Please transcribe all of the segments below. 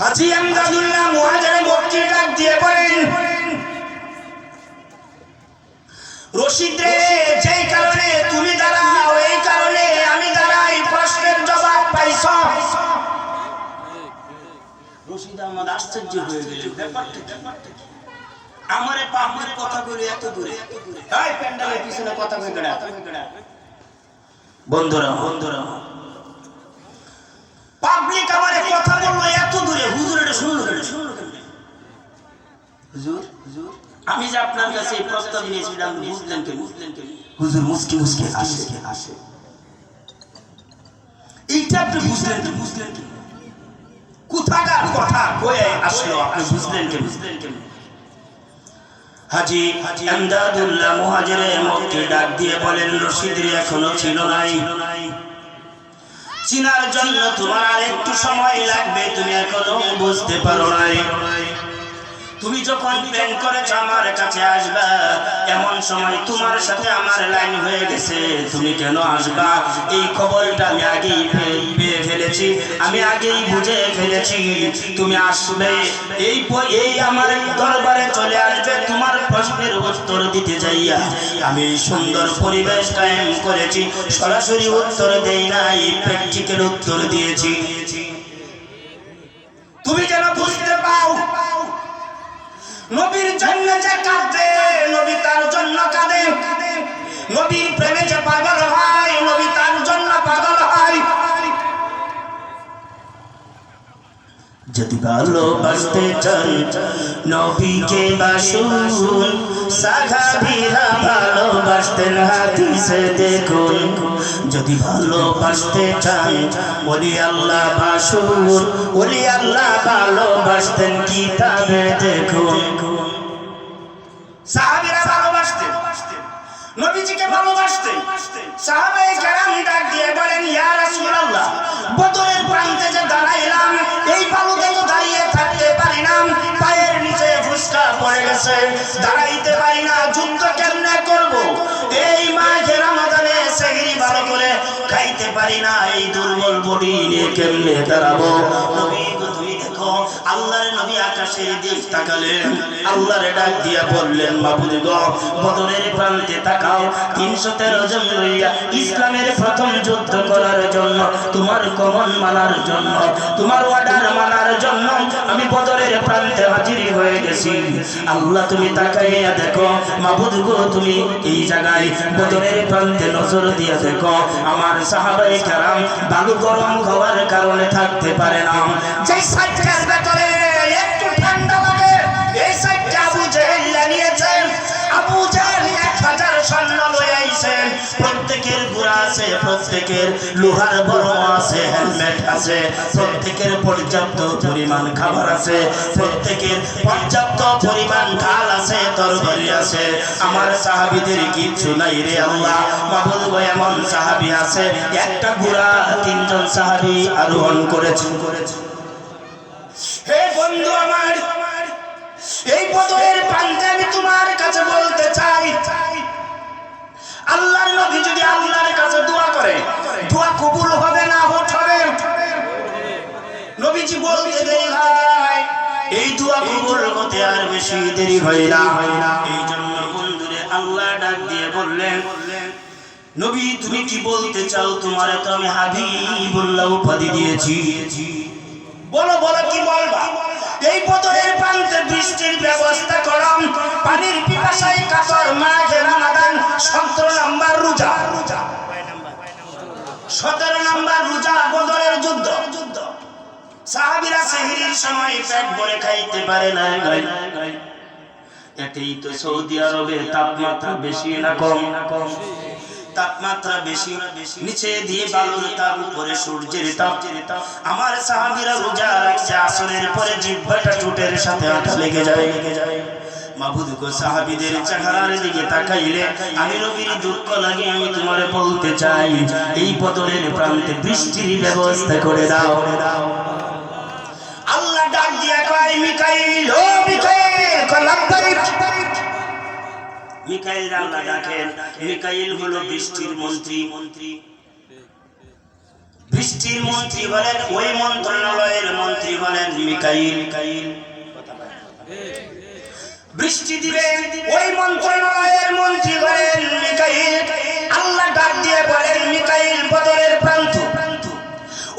হাজী আমদাদুল্লাহ মুহাজির মক্কি ডাক দিয়ে বলেন, রশিদ রে, যেই কারণে তুমি দাঁড়াও এই কারণে আমি দাঁড়াই, প্রশ্নের জবাব পাইছ। রশিদ আহমদ আশ্চর্য হয়ে গেলেন, ব্যাপারটা কি? আমারে পাবলিক কথা বলে এত দূরে, এই প্যান্ডেলের পিছনে কথা কই গড়া। বন্ধুরা পাবলিক আমারে কথা বললো এত দূরে, হুজুর এটা শুনলো কেন? হুজুর আমি যে আপনার কাছে এই প্রস্তাব নিয়েছিলাম বুঝলেন কেন? হুজুর মুস্কি আসে এইটা আপনি বুঝলেন কি? কোথাকার কথা কয়ে আসলো আপনি বুঝলেন কেন? হাজী আমদাদুল্লাহ মুহাজির মক্কি ডাক দিয়ে বলেন, রশিদ রে, এখনো ছিল নাই, চিনার জন্য তোমার আর একটু সময় লাগবে, তুমি এখনো বুঝতে পারো নাই। তুমি যখন প্ল্যান করেছ আমার কাছে আসবা, এমন সময় তোমার সাথে আমার লাইন হয়ে গেছে, তুমি কেন আসবা এই খবরটা আমি আগেই পেয়ে ফেলেছি, আমি আগেই বুঝে ফেলেছি। তুমি আসবে, এই আমার দরবারে চলে আসবে, তোমার প্রশ্নের উত্তর দিতে যাইয়া আমি সুন্দর পরিবেশ কায়েম করেছি, সরাসরি উত্তর দেই নাই, প্র্যাকটিক্যাল উত্তর দিয়েছি। তুমি যেন বুঝতে পাও নবীর জন্য যে কাঁদে, নবী তার জন্য কাঁদে, নবীর প্রেমে যে পাগল হয়, নবী তার জন্য পাগল হয়। যদি ভালোবাসতে চান নবীকে বাসুন, সাহাবীরা ভালোবাসতেন, হাদিসে দেখুন। যদি ভালোবাসতে চান ওলি আল্লাহ বাসুন, ওলি আল্লাহ ভালোবাসতেন, কিতাবে দেখুন। সাহাবীরা ভালোবাসতেন, নবীজিকে ভালোবাসতেন। সাহাবায়ে কেরাম ডাক দিয়ে বলেন, ইয়া রাসূলুল্লাহ, বদরের প্রান্তে যে দাঁড়াইলাম এই বালুতে তো দাঁড়িয়ে থাকতে পারি না, পায়ের নিচে ফুসকা পড়ে গেছে, দাঁড়াইতে পারি না, যুদ্ধ কেমনে করব? এই মাঘে রমাদানে সেহরি ভালো করে খাইতে পারি না, এই দুর্বল বডি নিয়ে কেমনে দাঁড়াবো? নবী গো, তুমি দেখো। আল্লাহর নবী আকাশের দিক তাকালেন, আল্লাহরে ডাক দিয়া বললেন, মাবুদ গো, বদরের প্রান্তে তাকাও, 313 জন লইয়া ইসলামের প্রথম যুদ্ধ করার জন্য, তোমার কমন মানার জন্য, তোমার অর্ডার মানার জন্য আমি বদরের প্রান্তে হাজির হয়ে গেছি। আল্লাহ তুমি তাকাইয়া দেখো, মাবুদ গো, তুমি এই জায়গায় বদরের প্রান্তে নজর দিয়া দেখো, আমার সাহাবায়ে কেরাম বালু গরম হওয়ার কারণে থাকতে পারে না, যেই সাইডটার ভেতরে একটু ঠান্ডা লাগে এই সাইডটা আবু জেহেল নিয়েছেন। আবু জেহেল 1000 সৈন্য লয়ে আইছেন, প্রত্যেকের ঘোড়া আছে, প্রত্যেকের লোহার বড় আছে, হেলমেট আছে, প্রত্যেকের পর্যাপ্ত পরিমাণ খাবার আছে, প্রত্যেকের পর্যাপ্ত পরিমাণ ঢাল আছে, তরবারি আছে। আমার সাহাবীদের কিচ্ছু নাই রে আল্লাহ। মাবুদ গো, এমন সাহাবী আছে একটা ঘোড়া 3 জন সাহাবী আরোহণ করেছেন। হে বন্ধু আমার, এই বদরের প্রান্তে আমি তোমার কাছে বলতে চাই, আল্লাহর নবী যদি আল্লাহর কাছে দোয়া করে, দোয়া কবুল হবে না হবে? নবীজি বলতে দেরি হয়, এই দোয়া কবুল হতে আর বেশি দেরি হয় না। এই জন্য বন্ধুরে আল্লাহ ডাক দিয়ে বললেন, নবী তুমি কি বলতে চাও? তোমার তো আমি হাবিবুল্লাহ উপাধি দিয়েছি, বলো কি বলবা? এই বদরের প্রান্তে বৃষ্টির ব্যবস্থা করম, পানির পিপাসায় কাতর মাঘে রমাদান 17 নম্বর রোজা, 17 নম্বর রোজা বদরের যুদ্ধ। সাহাবীরা সেহরির সময় পেট ভরে খাইতে পারে না। এতেই তো সৌদি আরবে তাপমাত্রা বেশি না কম? তাপমাত্রা বেশি, নিচে দিয়ে বালুর তাপ, উপরে সূর্যের তাপ। আমার সাহাবীরা রোজা রাখছে, আসরের পরে জিহ্বাটা ঠোঁটের সাথে আঠা লেগে যায়। মাবুদ গো, সাহাবীদের চেহারার দিকে তাকাইলে আমি নবীর দুঃখ লাগে। আমি তোমারে বলতে চাই, এই বদরের প্রান্তে বৃষ্টির ব্যবস্থা করে দাও। আল্লাহ ডাক দিয়া কয়, মিকাইল, ও মিকাইল, লাব্বাইক। মিকাইল আল্লাহ ডাকেন। মিকাইল হলো বৃষ্টির মন্ত্রী। বৃষ্টি বৃষ্টির মন্ত্রী বলেন ওই মন্ত্রণালয়ের মন্ত্রী বলেন মিকাইল। বৃষ্টি দিবে ওই মন্ত্রণালয়ের মন্ত্রী বলেন মিকাইল। আল্লাহ ডাক দিয়ে বলেন মিকাইল বদরের প্রান্ত,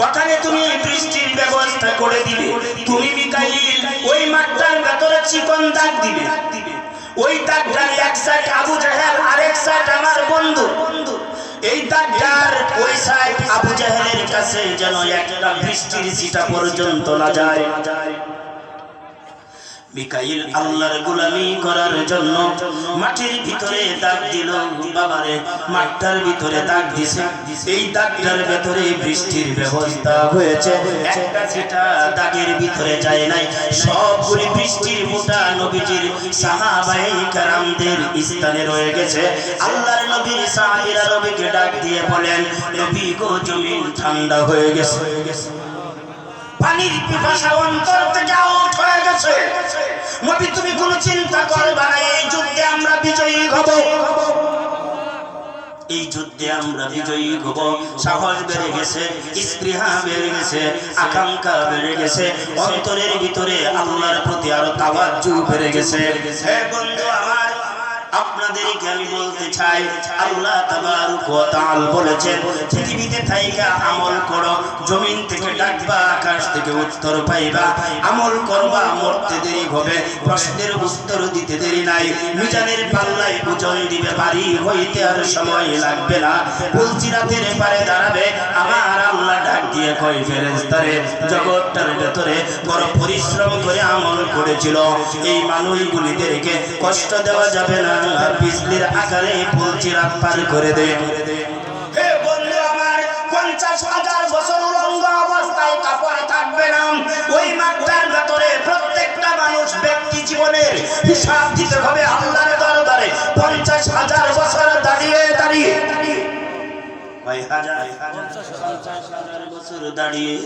ওখানে তুমি বৃষ্টির ব্যবস্থা করে দিবে। তুমি মিকাইল ওই মাঠটার ভেতরে চিকন দাগ দিবে, ওই দাগটার এক সাইড আবু জাহেল আরেক সাইড আমার বন্ধু। এই দাগটার ওই সাইড আবু জাহেলের কাছে যেন একটা বৃষ্টির ছিটা পর্যন্ত না যায়। মিকাইল আল্লাহর গোলামি করার জন্য মাটির ভিতরে দাগ দিল। বাবারে মাঠটার ভিতরে দাগ দিছে, এই দাগটার ভিতরে বৃষ্টির ব্যবস্থা হয়েছে। একটা ছিটা দাগের ভিতরে যায় নাই, সবগুলি বৃষ্টির মোটা নবীজির সাহাবায়ে কেরামদের স্থানে রয়ে গেছে। আল্লাহর নবীর সাহাবীরা নবীকে ডাক দিয়ে বলেন নবী গো জমিন ঠান্ডা হয়ে গেছে, পানির পিপাসা অন্তর থেকে আউট হয়ে গেছে। নবী তুমি কোনো চিন্তা করবা না, এই যুদ্ধে আমরা বিজয়ী হব, এই যুদ্ধে আমরা বিজয়ী হব। সাহস বেড়ে গেছে, স্পৃহা বেড়ে গেছে, আকাঙ্ক্ষা বেড়ে গেছে, অন্তরের ভিতরে আল্লাহর প্রতি আরো তাওয়াজ্জু বেড়ে গেছে। হে বন্ধু আমার, আপনাদেরকে আমি বলতে চাই আল্লাহ তাবারক ওয়া তাআলা বলেছেন পৃথিবীতে থাইকা আমল করো, জমিন থেকে ডাকবা, আকাশ থেকে উত্তর পাইবা। আমল করবা, মরতে দেরি হবে, প্রশ্নের উত্তর দিতে দেরি নাই। মিজানের পাল্লায় ওজন দিবে, বাড়ি হইতে আর সময় লাগবে না। পুলসিরাতের পারে দাঁড়াবে। আমার আল্লাহ ডাক দিয়ে কয় ফেরেশতারে, জগৎটার ভেতরে বড় পরিশ্রম করে আমল করেছিল, এই মানুষগুলিদেরকে কষ্ট দেওয়া যাবে না, বিজলির আকারে পুলসিরাত পার করে দে। হে বন্ধু আমার, 50,000 বছর উলঙ্গ অবস্থায় কাপড় থাকবে না। ওই মাঠটার ভেতরে প্রত্যেকটা মানুষ ব্যক্তি জীবনের হিসাব দিতে হবে আল্লাহর দরবারে। 50,000 বছর দাঁড়িয়ে দাঁড়িয়ে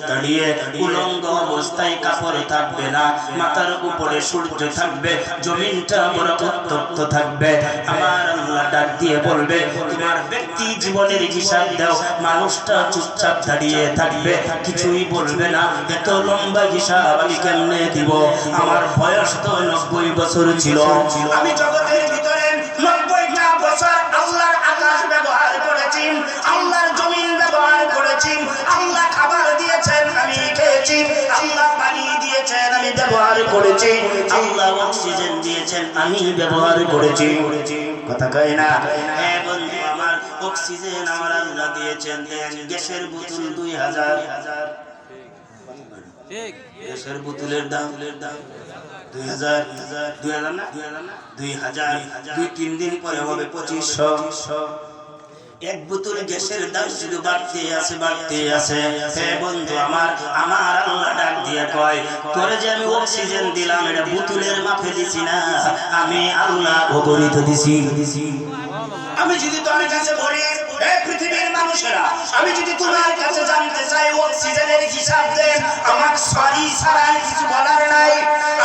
দাঁড়িয়ে উলঙ্গ অবস্থায় কাপড় থাকবে না, মাথার উপরে সূর্য থাকবে, জমিনটা বড় উত্তপ্ত থাকবে। আমার আল্লাহ ডাক দিয়ে বলবে তোমার ব্যক্তি জীবনের হিসাব দাও। মানুষটা চুপচাপ দাঁড়িয়ে থাকবে, কিছুই বলবে না। এত লম্বা হিসাব আমি কেমনে দিব? আমার বয়স তো 90 বছর ছিল। আমি জগতের ভিতরে 90টা বছর আল্লাহর আকাশ ব্যবহার করেছি, আল্লাহর জমিন ব্যবহার করেছি। আল্লাহ খাবার দিয়েছেন, আমি খেয়েছি। আল্লাহ পানি দিয়েছেন, আমি ব্যবহার করেছি। আল্লাহ অক্সিজেন দিয়েছেন, আমি ব্যবহার করেছি। কথা কয় না? হ্যাঁ বন্ধু আমার, অক্সিজেন আমার আল্লাহ দিয়েছেন। দেন গ্যাসের বোতল 2000, ঠিক গ্যাসের বোতলের দাম 2000, 2000 না 2000, 2-3 দিন পরে হবে 2500। এক বোতল গ্যাসের দাম শুধু বাড়তে আছে, বাড়তে আছে। হে বন্ধু আমার, আমার আল্লাহ ডাক দিয়ে কয় তোরে যে আমি অক্সিজেন দিলাম, এটা বোতলের মাপে দিছি না, আমি আল্লাহ অগণিত দিছি। আমি যদি তোমার কাছে বলি হে পৃথিবীর মানুষেরা, আমি যদি তোমার কাছে জানতে চাই অক্সিজেনের হিসাব দেন, আমার সরি ছাড়া কিছু বলার নাই।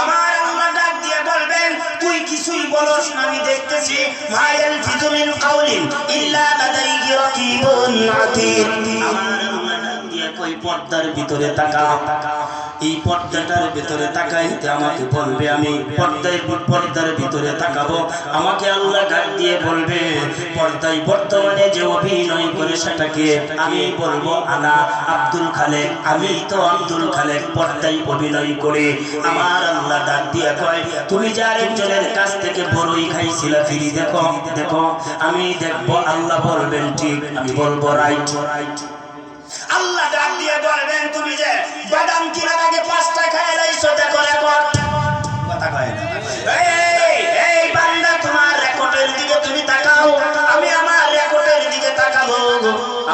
আমার আল্লাহ ডাক দিয়ে বলবেন তুই কিছুই বলস না, আমি দেখতেছি। মায়াল ফিতুমিন কাউলিন ইল্লা লাদাইহি রাকিবুন আতীদ। আমার আল্লাহ ডাক দিয়ে কই পর্দার ভিতরে তাকা, এই পর্দাটার ভিতরে তাকাইতে আমাকে বলবে, আমি পর্দার ভিতরে তাকাবো। আমাকে আল্লাহ ডাক দিয়ে বলবে পর্দায় বর্তমানে যে অভিনয় করে সেটাকে, আমি বলবো আনা আব্দুল খালেক, আমি তো আব্দুল খালেক, পর্দায় অভিনয় করে। আমার আল্লাহ ডাক দিয়ে কয় তুমি যে আরেকজনের কাছ থেকে বড়ই খাইছিলা, ফিরি দেখো দেখো। আমি দেখবো, আল্লাহ বলবেন ঠিক, আমি বলবো রাইট। আল্লাহ ডাক দিয়ে বলবেন তুমি যে বাদাম কিনার আগে 5টা খায় লাইছো, দেখো রেকর্ড। কথা কয় না? এই বান্দা, তোমার রেকর্ডের দিকে তুমি তাকাও, আমি আমার রেকর্ডের দিকে তাকাবো।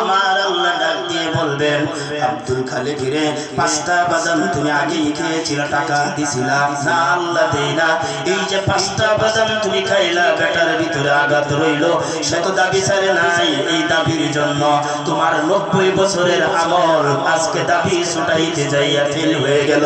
আমার আল্লাহ ডাক দিয়ে বলবেন আব্দুল খালেক রে, 5টা বাদাম তুমি আগেই খেয়েছিলা, টাকা দিছিলা না? আল্লাহ দেই না। এই যে 5টা বাদাম তুমি খাইলা, পেটার ভিতরে আঘাত রইল, সে তো দাবি ছাড়ে নাই। এই দাবির জন্য তোমার 90 বছরের আমল আজকে দাবি ছুটাইতে যাইয়া ফেল হয়ে গেল।